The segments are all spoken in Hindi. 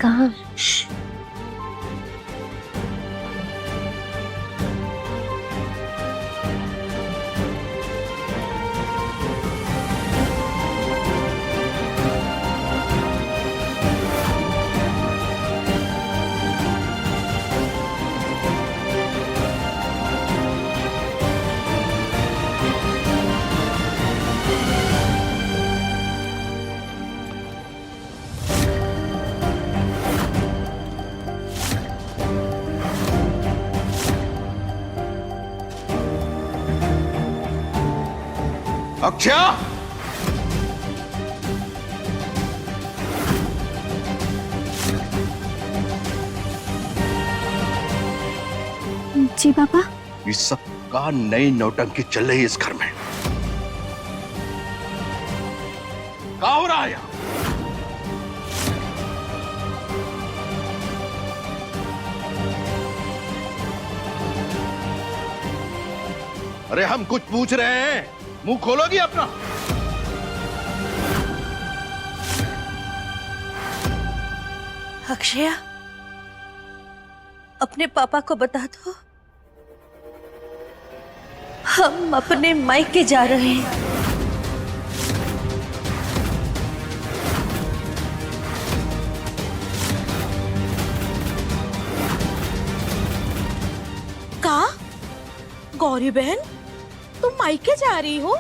कहाँ? अक्षय! जी पापा। इस सब का नई नौटंकी चल रही है इस घर में। क्या हो रहा है यहाँ? अरे हम कुछ पूछ रहे हैं, मुंह खोलोगी अपना? अक्षया, अपने पापा को बता दो हम अपने मायके जा रहे हैं। का? गौरी बहन, तुम मायके जा रही हो?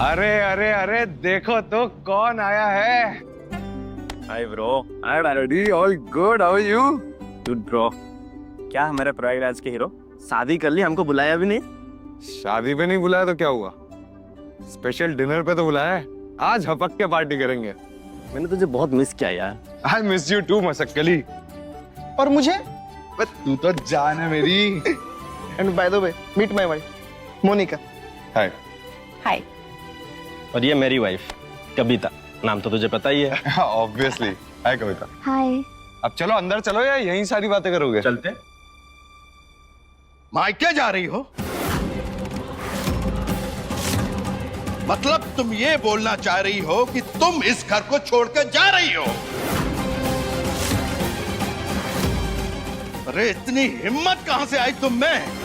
अरे अरे अरे देखो तो कौन आया है। Hi bro, hi Melody, all good, how are you? Good bro. क्या हमारे प्रयागराज के हीरो शादी कर ली, हमको बुलाया भी नहीं? शादी पे नहीं बुलाया तो क्या हुआ, स्पेशल डिनर पे तो बुलाया है। आज हपक के पार्टी करेंगे। मैंने तुझे बहुत मिस किया यार। I miss you too Masakkali. और मुझे? तू तो जान है मेरी। And by the way, meet my wife Monica. Hi. Hi. और ये मेरी वाइफ कविता, नाम तो तुझे पता ही है। ऑब्वियसली। हाय कविता। हाय। अब चलो अंदर चलो या यहीं सारी बातें करोगे? चलते। मायके जा रही हो? मतलब तुम ये बोलना चाह रही हो कि तुम इस घर को छोड़कर जा रही हो? अरे इतनी हिम्मत कहां से आई तुम में?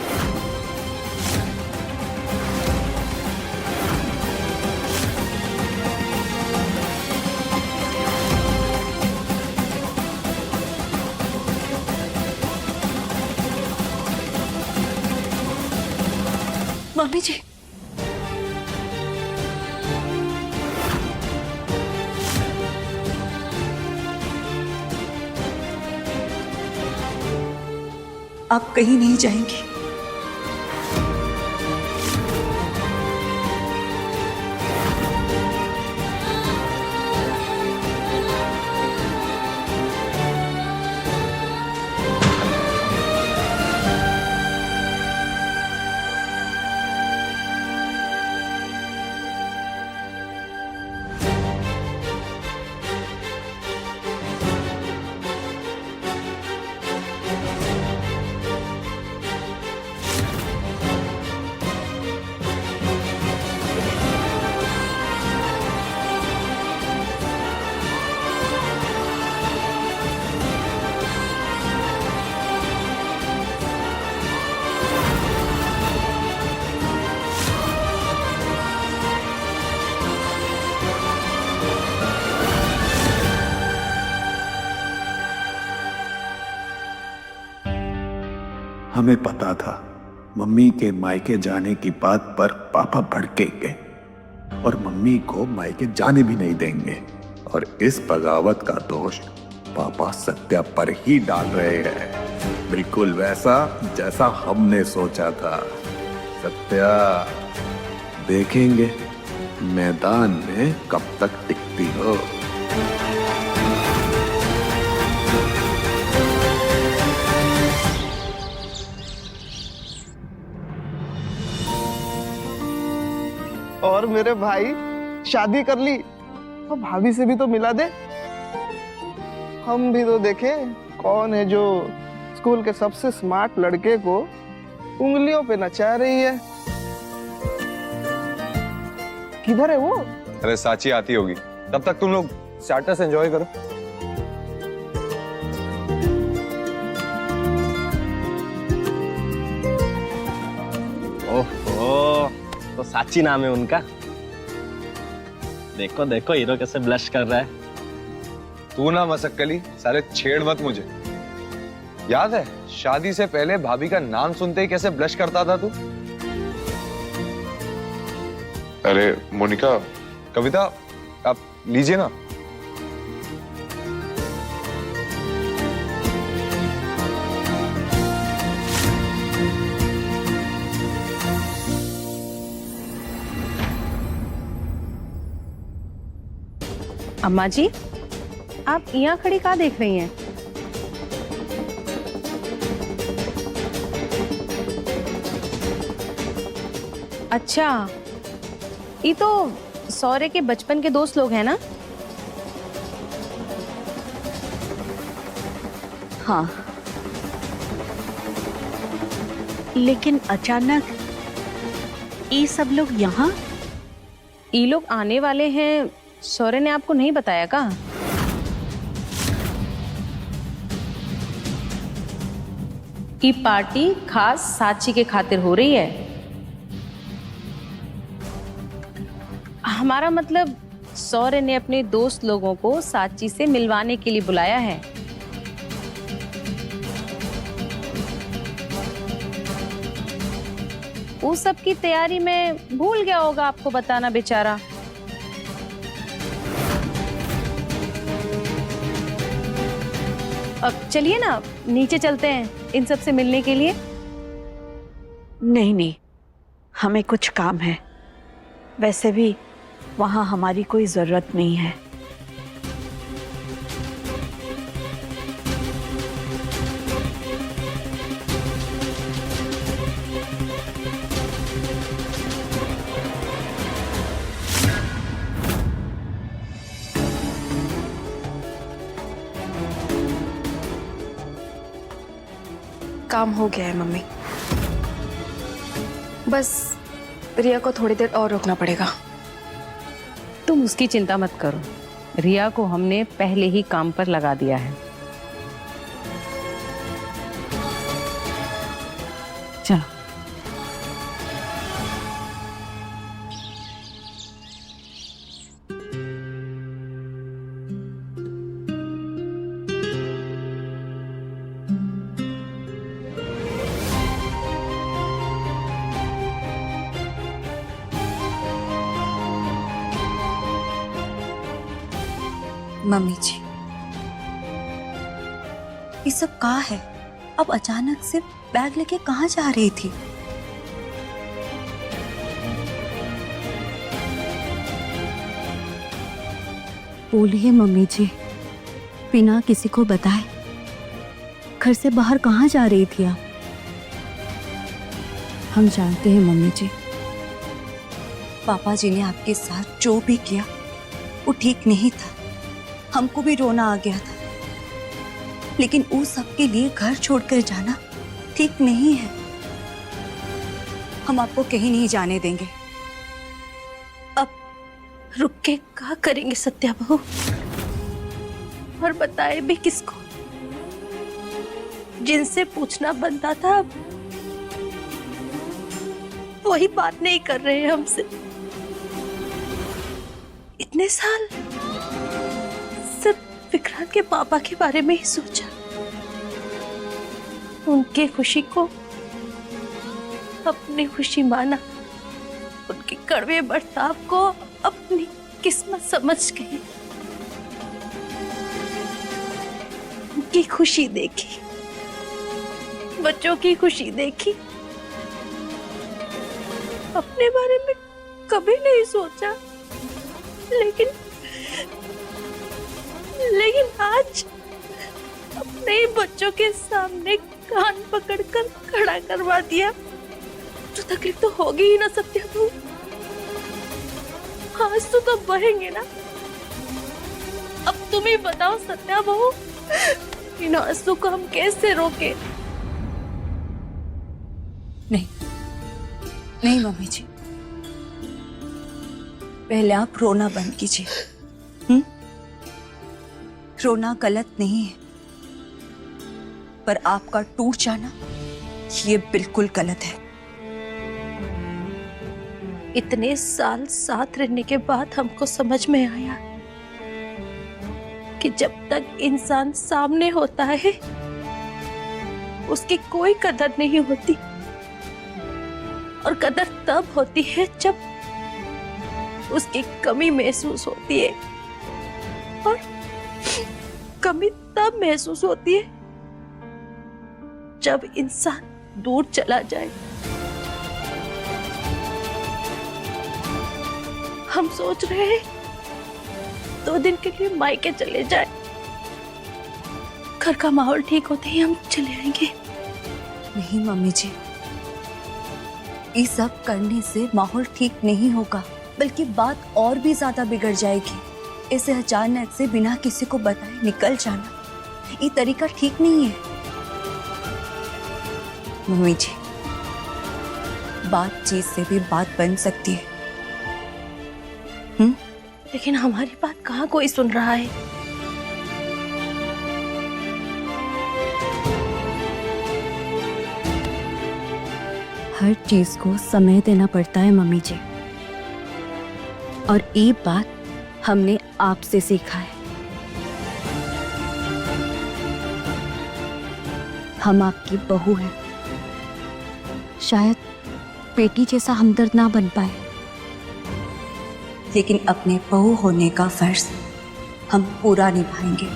मम्मी जी, आप कहीं नहीं जाएंगी। हमें पता था मम्मी के मायके जाने की बात पर पापा भड़केंगे और मम्मी को मायके जाने भी नहीं देंगे, और इस बगावत का दोष पापा सत्या पर ही डाल रहे हैं, बिल्कुल वैसा जैसा हमने सोचा था। सत्या, देखेंगे मैदान में कब तक टिकती हो। और मेरे भाई शादी कर ली तो भाभी से भी तो मिला दे। हम भी तो देखे कौन है जो स्कूल के सबसे स्मार्ट लड़के को उंगलियों पे नचा रही है। किधर है वो? अरे साची आती होगी, तब तक तुम लोग स्टार्टर्स एंजॉय करो। ओहो, तो साची नाम है उनका। देखो देखो हीरो कैसे ब्लश कर रहा है। तू ना मसक्कली, सारे छेड़ मत मुझे। याद है शादी से पहले भाभी का नाम सुनते ही कैसे ब्लश करता था तू? अरे मोनिका, कविता आप लीजिए ना। अम्मा जी, आप यहाँ खड़ी कहाँ देख रही हैं? अच्छा, ये तो सौरे के बचपन के दोस्त लोग हैं ना? हाँ, लेकिन अचानक ये सब लोग यहाँ? ये लोग आने वाले हैं, सौरे ने आपको नहीं बताया का? ये पार्टी खास साची के खातिर हो रही है। हमारा मतलब सौरे ने अपने दोस्त लोगों को साची से मिलवाने के लिए बुलाया है। उस सब की तैयारी में भूल गया होगा आपको बताना बेचारा। अब चलिए ना, नीचे चलते हैं इन सब से मिलने के लिए। नहीं नहीं, हमें कुछ काम है। वैसे भी वहाँ हमारी कोई जरूरत नहीं है। काम हो गया है मम्मी, बस रिया को थोड़ी देर और रुकना पड़ेगा। तुम उसकी चिंता मत करो, रिया को हमने पहले ही काम पर लगा दिया है। चलो। मम्मी जी, ये सब कहाँ है? अब अचानक से बैग लेके कहाँ जा रही थी? बोलिए मम्मी जी, बिना किसी को बताए घर से बाहर कहाँ जा रही थी आप? हम जानते हैं मम्मी जी, पापा जी ने आपके साथ जो भी किया वो ठीक नहीं था। हमको भी रोना आ गया था, लेकिन उस सब के लिए घर छोड़कर जाना ठीक नहीं है। हम आपको कहीं नहीं जाने देंगे। अब रुक के क्या करेंगे सत्या बहू? और बताए भी किसको? जिनसे पूछना बनता था वही बात नहीं कर रहे हैं हमसे। इतने साल सिर्फ विक्रांत के पापा के बारे में ही सोचा, उनकी खुशी को अपनी खुशी माना, उनके कड़वे बर्ताव को अपनी किस्मत समझ गए, उनकी खुशी देखी, बच्चों की खुशी देखी, अपने बारे में कभी नहीं सोचा। लेकिन आज अपने ही बच्चों के सामने कान पकड़कर खड़ा करवा दिया, तो तकलीफ तो होगी ही ना सत्या बहू। आंसू तो बहेंगे ना। अब तुम ही बताओ सत्या बहू, इन आंसू को हम कैसे रोके? नहीं नहीं मम्मी जी, पहले आप रोना बंद कीजिए। रोना गलत नहीं है, पर आपका टूट जाना ये बिल्कुल गलत है। इतने साल साथ रहने के बाद हमको समझ में आया कि जब तक इंसान सामने होता है उसकी कोई कदर नहीं होती, और कदर तब होती है जब उसकी कमी महसूस होती है, और कमी तब महसूस होती है जब इंसान दूर चला जाए। हम सोच रहे हैं 2 दिन के लिए मायके चले जाए, घर का माहौल ठीक होते ही हम चले आएंगे। नहीं मम्मी जी, ये सब करने से माहौल ठीक नहीं होगा, बल्कि बात और भी ज्यादा बिगड़ जाएगी। ऐसे अचानक से बिना किसी को बताए निकल जाना, ये तरीका ठीक नहीं है। मम्मी जी, बातचीत से भी बात बन सकती है। लेकिन हमारी बात कहाँ कोई सुन रहा है? हर चीज को समय देना पड़ता है मम्मी जी, और ये बात हमने आपसे सीखा है। हम आपकी बहू हैं, शायद बेटी जैसा हमदर्द ना बन पाए, लेकिन अपने बहू होने का फर्ज हम पूरा निभाएंगे।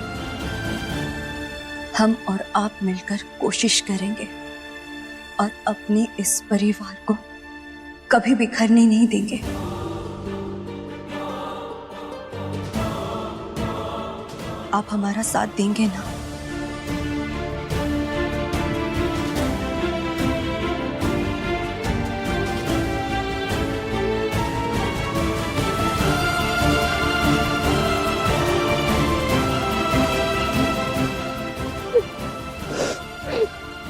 हम और आप मिलकर कोशिश करेंगे और अपने इस परिवार को कभी बिखरने नहीं देंगे। आप हमारा साथ देंगे ना?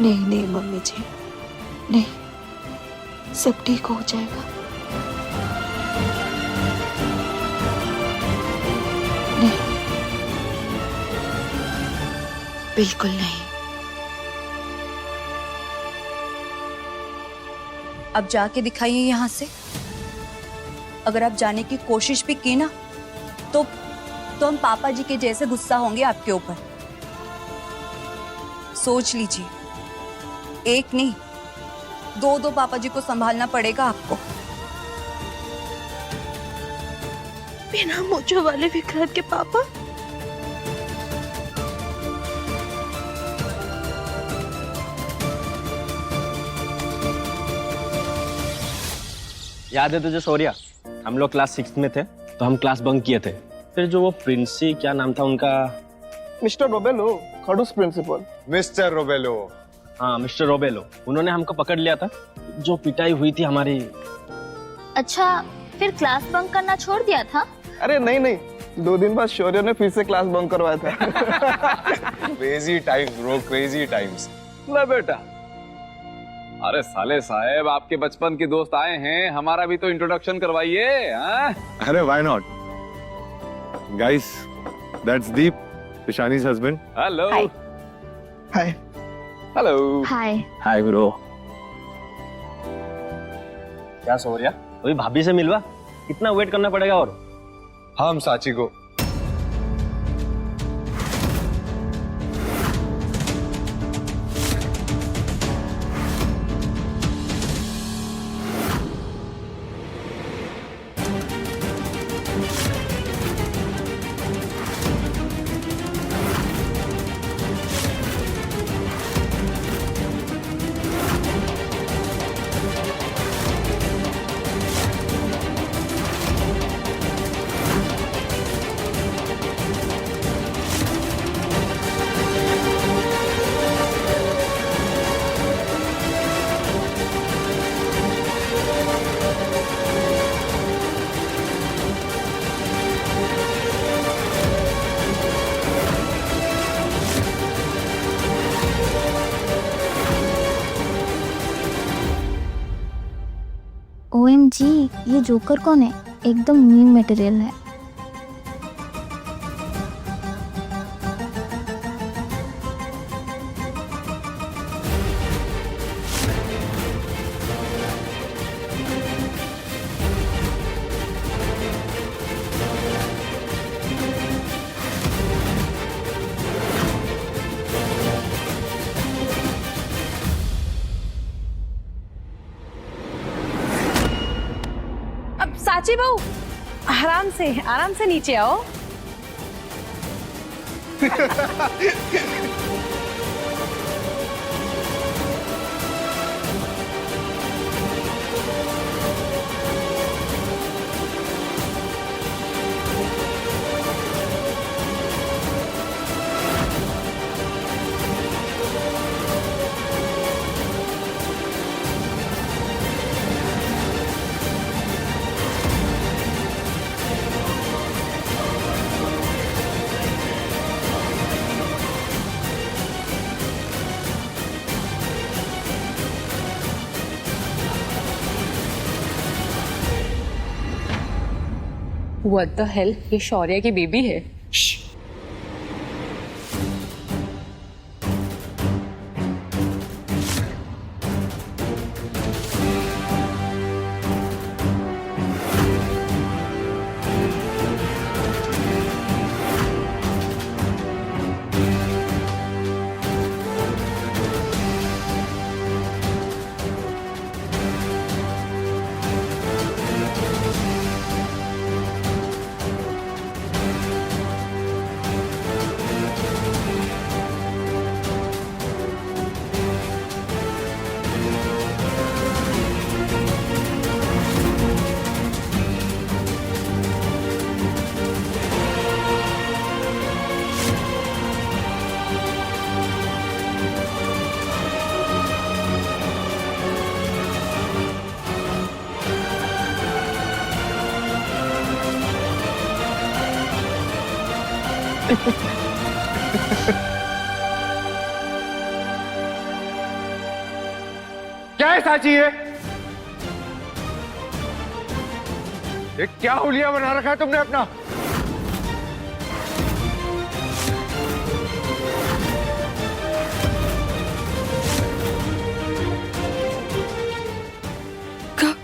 नहीं नहीं मम्मी जी, नहीं, सब ठीक हो जाएगा। नहीं, बिल्कुल नहीं। अब जाके दिखाइए यहाँ से। अगर आप जाने की कोशिश भी की ना, तो हम पापा जी के जैसे गुस्सा होंगे आपके ऊपर। सोच लीजिए, एक नहीं 2 पापा जी को संभालना पड़ेगा आपको। बिना मोचो वाले विक्रांत के पापा? याद है तुझे शौर्या, हम लोग क्लास 6 में थे तो हम क्लास बंक किए थे। फिर जो वो प्रिंसी, क्या नाम था उनका? मिस्टर रोबेलो, खड़ूस प्रिंसिपल। मिस्टर रोबेलो। हाँ, मिस्टर रोबेलो। उन्होंने हमको पकड़ लिया था, जो पिटाई हुई थी हमारी। अच्छा, फिर क्लास बंक करना छोड़ दिया था? अरे नहीं नहीं, 2 दिन बाद शौर्य ने फिर से क्लास बंक करवाया था। Crazy times bro, crazy times. ले बेटा, अरे साले साहब, आपके बचपन के दोस्त आए हैं, हमारा भी तो इंट्रोडक्शन करवाइए। अरे why not guys, that's Deep, ईशानी's husband. Hello. Hi. Hello. Hi. Hi bro. क्या शौर्या, अभी भाभी से मिलवा? कितना वेट करना पड़ेगा? और हम साची को जी ये जोकर कौन है? एकदम मीन मटेरियल है। अब साची बहू आराम से नीचे आओ। What the hell? ये शौर्य की बेबी है। क्या है साची ये क्या हुलिया बना रखा है तुमने अपना?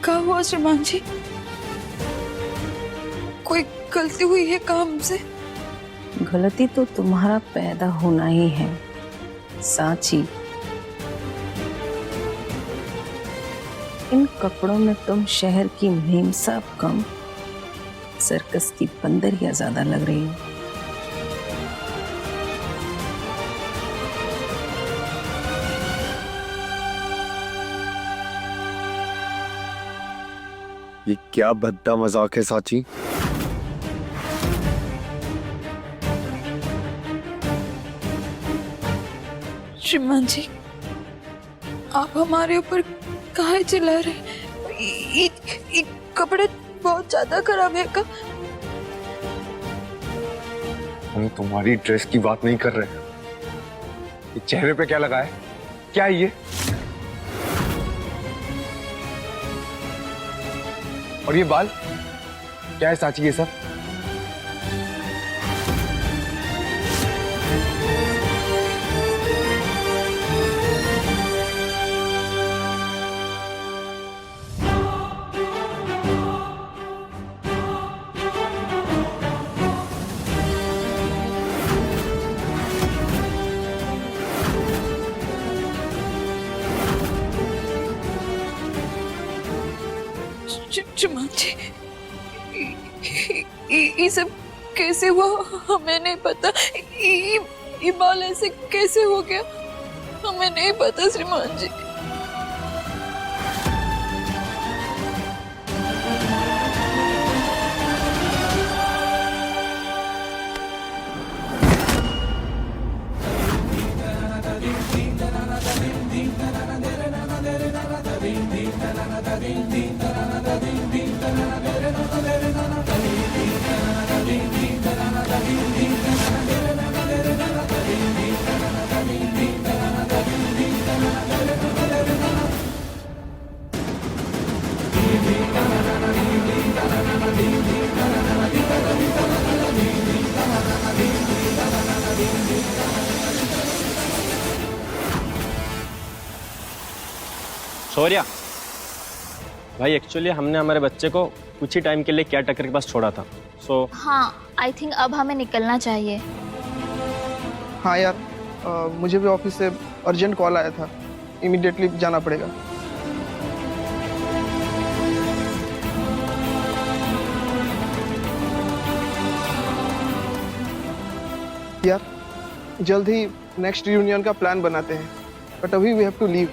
क्या हुआ श्रीमान जी? कोई गलती हुई है काम से? गलती तो तुम्हारा पैदा होना ही है साची। इन कपड़ों में तुम शहर की मेम साहब कम सर्कस की बंदरिया ज्यादा लग रही हो। ये क्या भद्दा मजाक है साची? श्रीमान जी आप हमारे ऊपर काहे चिल्ला रहे? ये कपड़े बहुत ज्यादा खराब है का? हम तुम्हारी ड्रेस की बात नहीं कर रहे। ये चेहरे पे क्या लगा है? क्या है ये? और ये बाल क्या है साची ये सब? श्रीमान जी ये सब कैसे हुआ हमें नहीं पता। ये बाल ऐसे कैसे हो गया हमें नहीं पता श्रीमान जी। शौर्या भाई, एक्चुअली हमने हमारे बच्चे को कुछ ही टाइम के लिए केयर टेकर के पास छोड़ा था, सो हाँ, आई थिंक अब हमें निकलना चाहिए। हाँ यार, मुझे भी ऑफिस से अर्जेंट कॉल आया था, इमीडिएटली जाना पड़ेगा। यार जल्द ही नेक्स्ट रियूनियन का प्लान बनाते हैं, बट अभी वी हैव टू लीव।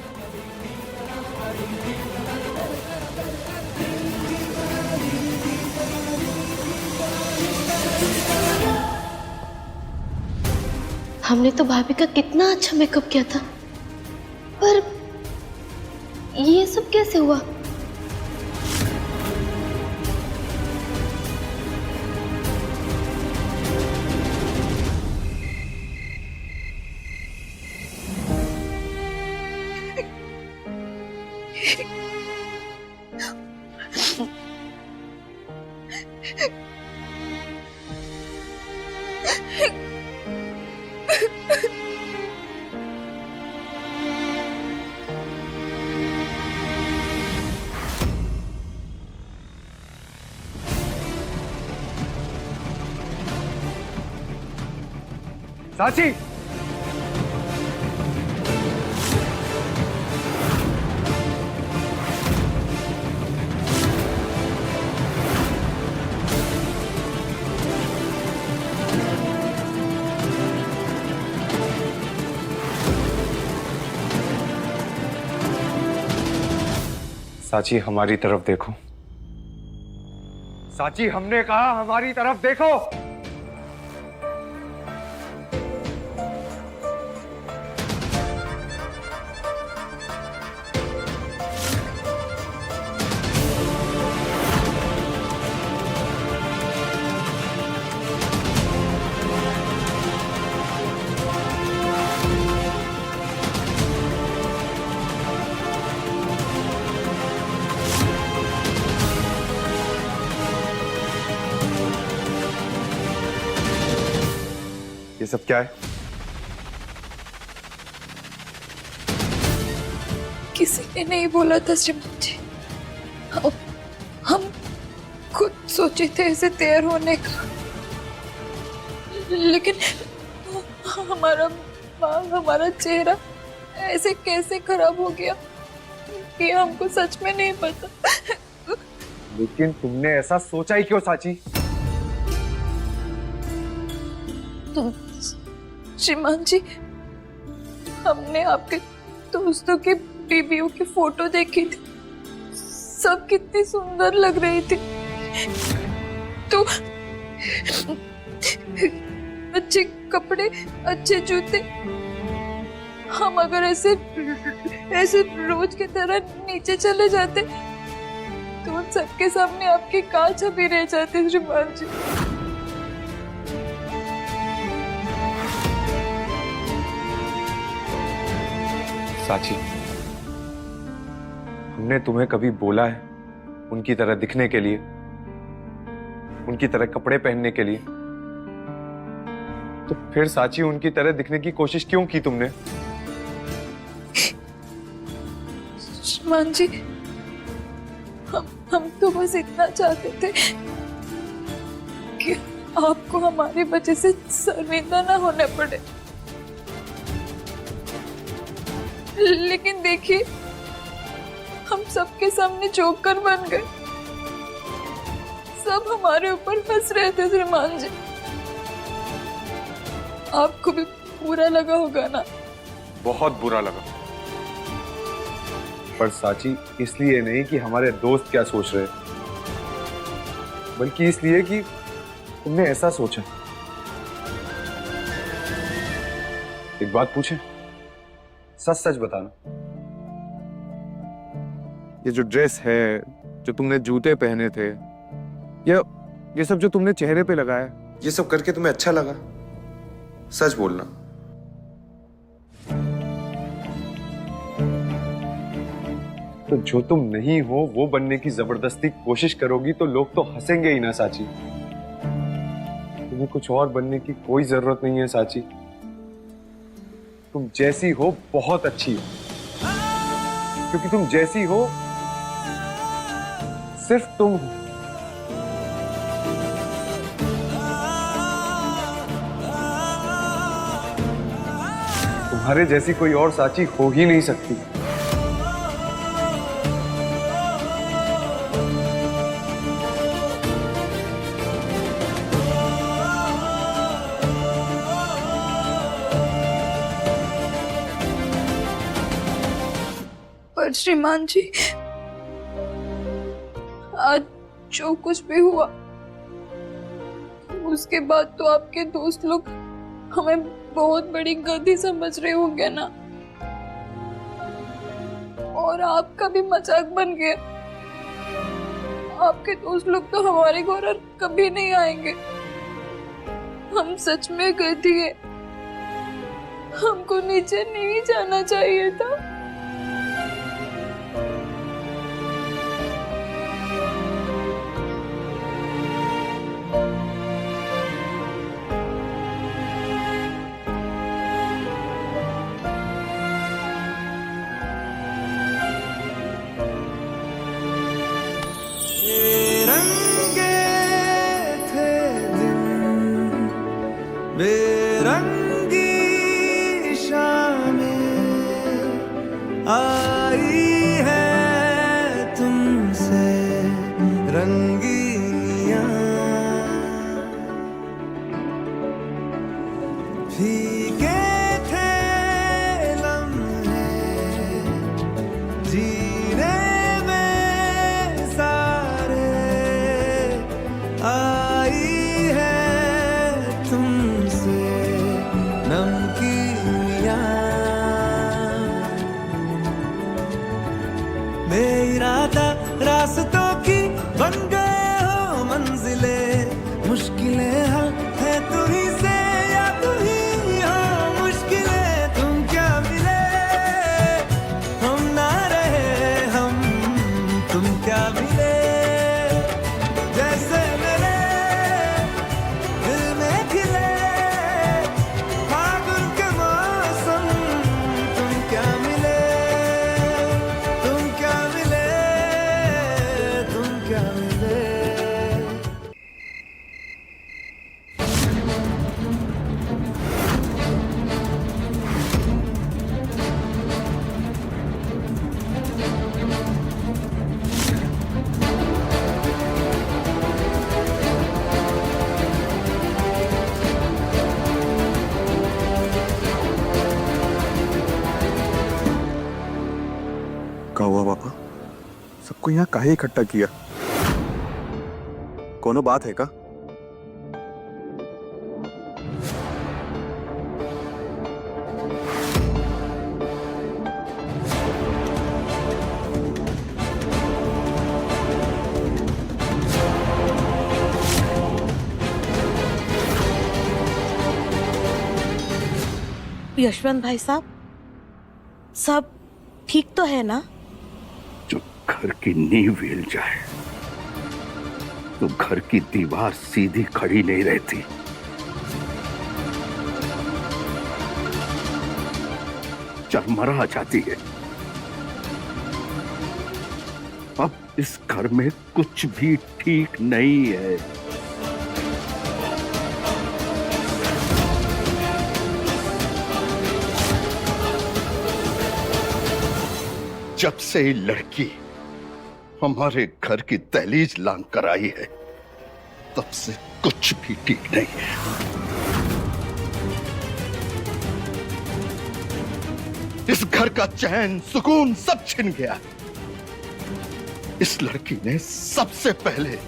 हमने तो भाभी का कितना अच्छा मेकअप किया था, पर ये सब कैसे हुआ? साची, साची हमारी तरफ देखो। साची, हमने कहा हमारी तरफ देखो। ये सब क्या है? किसी ने नहीं बोला था श्रीमान जी, हम खुद सोचे थे ऐसे तैयार होने का, लेकिन हमारा चेहरा ऐसे कैसे खराब हो गया ये हमको सच में नहीं पता। लेकिन तुमने ऐसा सोचा ही क्यों साची? श्रीमान जी, हमने आपके दोस्तों की बीवियों की फोटो देखी थी, सब कितनी सुंदर लग रही थी, तो अच्छे कपड़े, अच्छे जूते, हम अगर ऐसे रोज की तरह नीचे चले जाते तो उन सबके सामने आपकी काल छवि रह जाती श्रीमान जी। साची, हमने तुम्हें कभी बोला है उनकी तरह दिखने के लिए, उनकी तरह कपड़े पहनने के लिए? तो फिर साची, उनकी तरह दिखने की कोशिश क्यों की तुमने? श्रीमान जी, हम तो बस इतना चाहते थे कि आपको हमारी वजह से शर्मिंदा ना होने पड़े, लेकिन देखिए हम सबके सामने जोकर बन गए, सब हमारे ऊपर हंस रहे थे श्रीमान जी। आपको भी बुरा लगा होगा ना? बहुत बुरा लगा, पर साची इसलिए नहीं कि हमारे दोस्त क्या सोच रहे, बल्कि इसलिए कि तुमने ऐसा सोचा। एक बात पूछे, सच सच बताना, ये जो ड्रेस है, जो तुमने जूते पहने थे, ये सब जो तुमने चेहरे पे लगाया, ये सब करके तुम्हें अच्छा लगा? सच बोलना। तो जो तुम नहीं हो वो बनने की जबरदस्ती कोशिश करोगी तो लोग तो हंसेंगे ही ना साची। तुम्हें कुछ और बनने की कोई जरूरत नहीं है साची, तुम जैसी हो बहुत अच्छी हो। क्योंकि तुम जैसी हो सिर्फ तुम हो। तुम्हारे जैसी कोई और साची हो ही नहीं सकती। पर श्रीमान जी, आज जो कुछ भी हुआ उसके बाद तो आपके दोस्त लोग हमें बहुत बड़ी गलती समझ रहे होंगे ना, और आपका भी मजाक बन गया। आपके दोस्त लोग तो हमारे घर और कभी नहीं आएंगे। हम सच में गलती है, हमको नीचे नहीं जाना चाहिए था। बेरंगी शामें आई है तुमसे रंगीनियां, फीके थे लम्हे जीने में सारे, आई है तुमसे नमकीनियां, बेइरादा रास्तों की बन गए हो मंजिले, मुश्किलें हल है तू ही से या तू ही हो मुश्किलें। तुम क्या मिले हम ना रहे, हम तुम क्या मिले जैसे मेरे दिल में खिले फागुन के मौसम। तुम क्या मिले, तुम क्या मिले, तुम क्या मिले। क्या हुआ पापा? सबको यहाँ काहे इकट्ठा किया? कोनो बात है का? यशवंत भाई साहब, सब ठीक तो है ना? जो घर की नींव हिल जाए तो घर की दीवार सीधी खड़ी नहीं रहती। चरमरा जाती है। अब इस घर में कुछ भी ठीक नहीं है। जब से ये लड़की हमारे घर की दहलीज लांग कर आई है, तब से कुछ भी ठीक नहीं है। इस घर का चैन सुकून सब छिन गया। इस लड़की ने सबसे पहले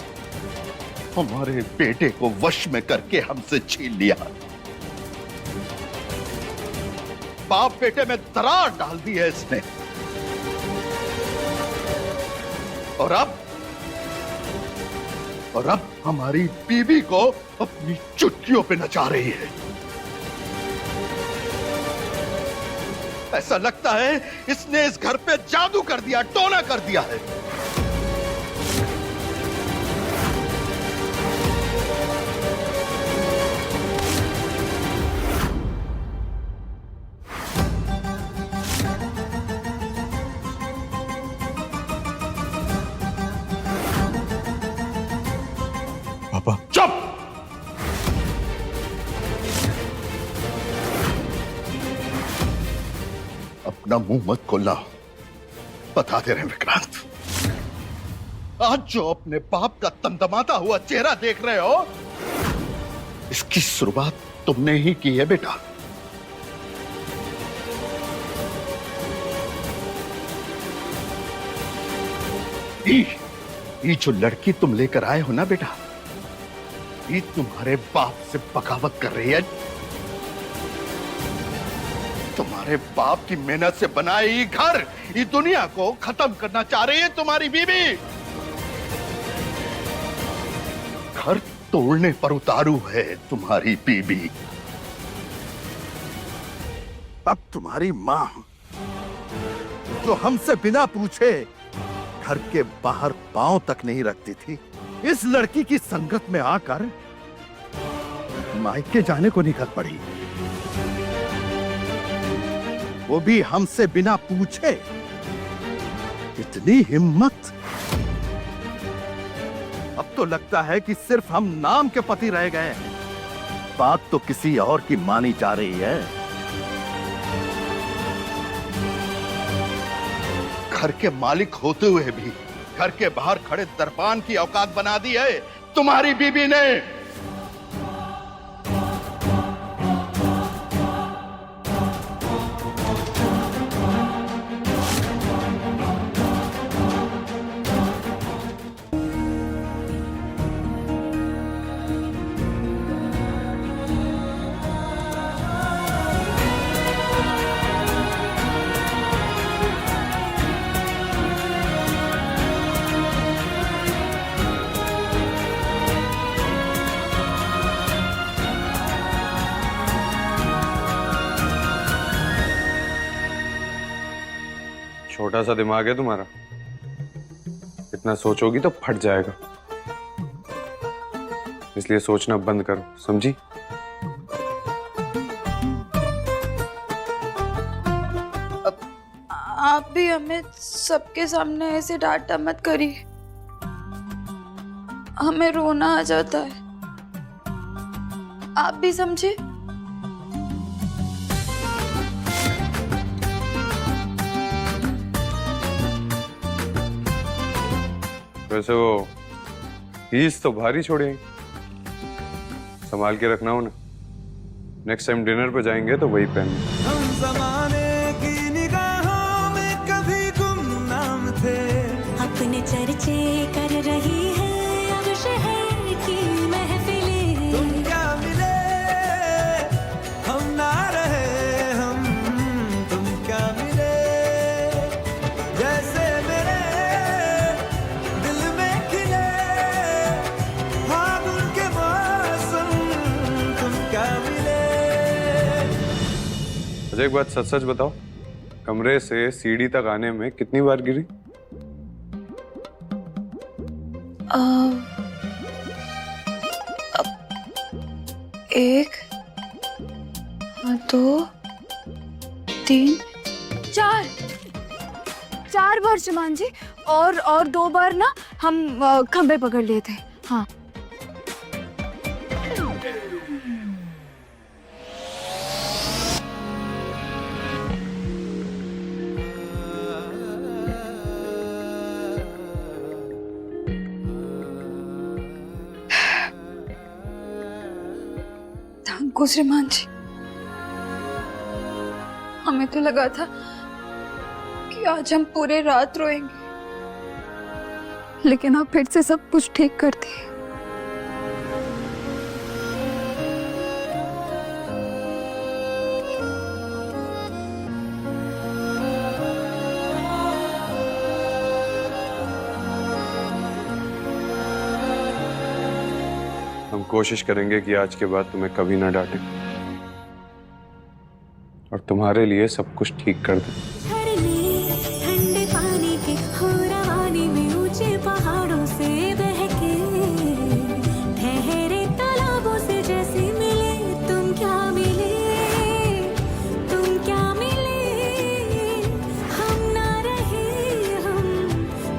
हमारे बेटे को वश में करके हमसे छीन लिया। बाप बेटे में दरार डाल दी है इसने। और अब हमारी बीवी को अपनी चुटकियों पे नचा रही है। ऐसा लगता है इसने इस घर पे जादू कर दिया, टोना कर दिया है। अपना मुंह मत खोलना, बता दे रहे हैं विक्रांत। आज जो अपने बाप का तमतमाता हुआ चेहरा देख रहे हो, इसकी शुरुआत तुमने ही की है बेटा। ये जो लड़की तुम लेकर आए हो ना बेटा, ये तुम्हारे बाप से बगावत कर रही है। तुम्हारे बाप की मेहनत से बनाए ये घर, ये दुनिया को खत्म करना चाह रही है तुम्हारी बीवी। घर तोड़ने पर उतारू है तुम्हारी बीवी। अब तुम्हारी मां, जो हमसे बिना पूछे घर के बाहर पांव तक नहीं रखती थी, इस लड़की की संगत में आकर मायके जाने को निकल पड़ी, वो भी हमसे बिना पूछे। इतनी हिम्मत! अब तो लगता है कि सिर्फ हम नाम के पति रह गए हैं। बात तो किसी और की मानी जा रही है। घर के मालिक होते हुए भी घर के बाहर खड़े दरबान की औकात बना दी है तुम्हारी बीबी ने। छोटा सा दिमाग है तुम्हारा, इतना सोचोगी तो फट जाएगा, इसलिए सोचना बंद करो, समझी? आप भी हमें सबके सामने ऐसे डांटा मत करिए, हमें रोना आ जाता है। आप भी समझे। वैसे वो फीस तो भारी छोड़ी, संभाल के रखना हो ना, नेक्स्ट टाइम डिनर पे जाएंगे तो वही पहनना। हम ज़माने की निगाहों में कभी गुमनाम थे, अपने चर्चे कर रही है अब शहर की महफिलें। तुम क्या मिले हम ना रहे, हम तुम क्या मिले, जैसे मेरे दिल में खिले फागुन के मौसम, तुम क्या मिले। अच्छा एक बात सच सच बताओ, कमरे से सीढ़ी तक आने में कितनी बार गिरी? एक, दो, तीन, चार बार शमान जी, और 2 बार ना हम खंबे पकड़ लिए थे। हाँ, थैंक यू श्रीमान जी। हमें तो लगा था कि आज हम पूरे रात रोएंगे, लेकिन आप फिर से सब कुछ ठीक कर दिए। हम कोशिश करेंगे कि आज के बाद तुम्हें कभी ना डांटे और तुम्हारे लिए सब कुछ ठीक कर दें। ठंडे पानी के हो रवानी में ऊंचे पहाड़ों से बहके, ठहरे तालाबों से जैसे मिले, तुम क्या मिले, तुम क्या मिले, हम ना रहे, हम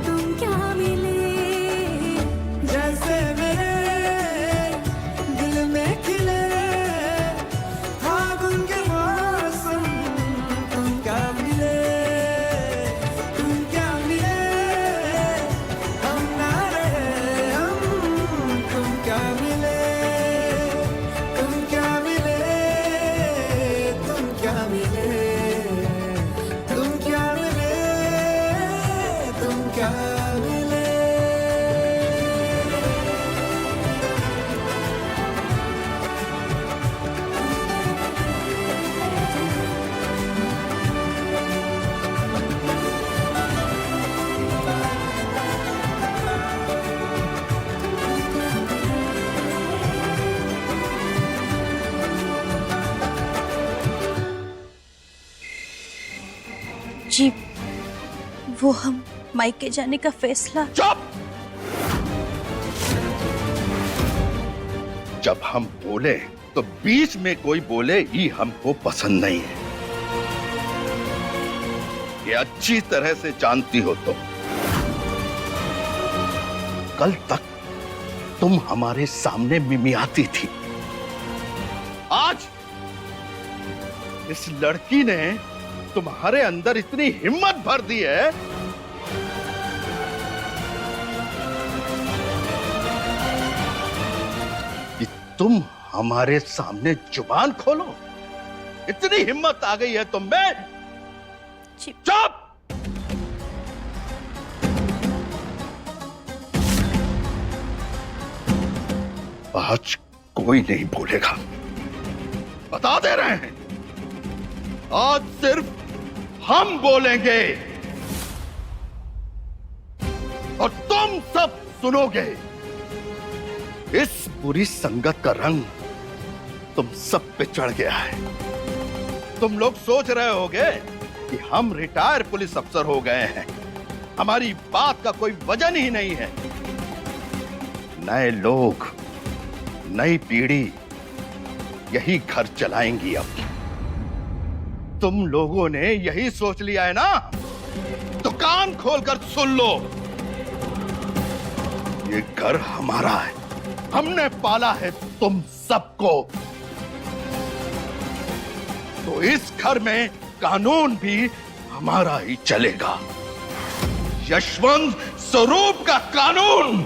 तुम क्या मिले, जैसे मेरे दिल में खिले फागुन के मौसम, तुम क्या मिले। जी, वो हम मायके जाने का फैसला। चुप! जब हम बोले तो बीच में कोई बोले ये हमको पसंद नहीं है। ये अच्छी तरह से जानती हो तुम। कल तक तुम हमारे सामने मिमियाती थी। आज इस लड़की ने तुम्हारे अंदर इतनी हिम्मत भर दी है कि तुम हमारे सामने जुबान खोलो। इतनी हिम्मत आ गई है तुम में। चुप! आज कोई नहीं बोलेगा, बता दे रहे हैं। आज सिर्फ हम बोलेंगे और तुम सब सुनोगे। इस बुरी संगत का रंग तुम सब पे चढ़ गया है। तुम लोग सोच रहे होगे कि हम रिटायर पुलिस अफसर हो गए हैं, हमारी बात का कोई वजन ही नहीं है। नए लोग, नई पीढ़ी यही घर चलाएंगी। अब तुम लोगों ने यही सोच लिया है ना, तो कान खोलकर सुन लो। ये घर हमारा है, हमने पाला है तुम सबको। तो इस घर में कानून भी हमारा ही चलेगा। यशवंत स्वरूप का कानून।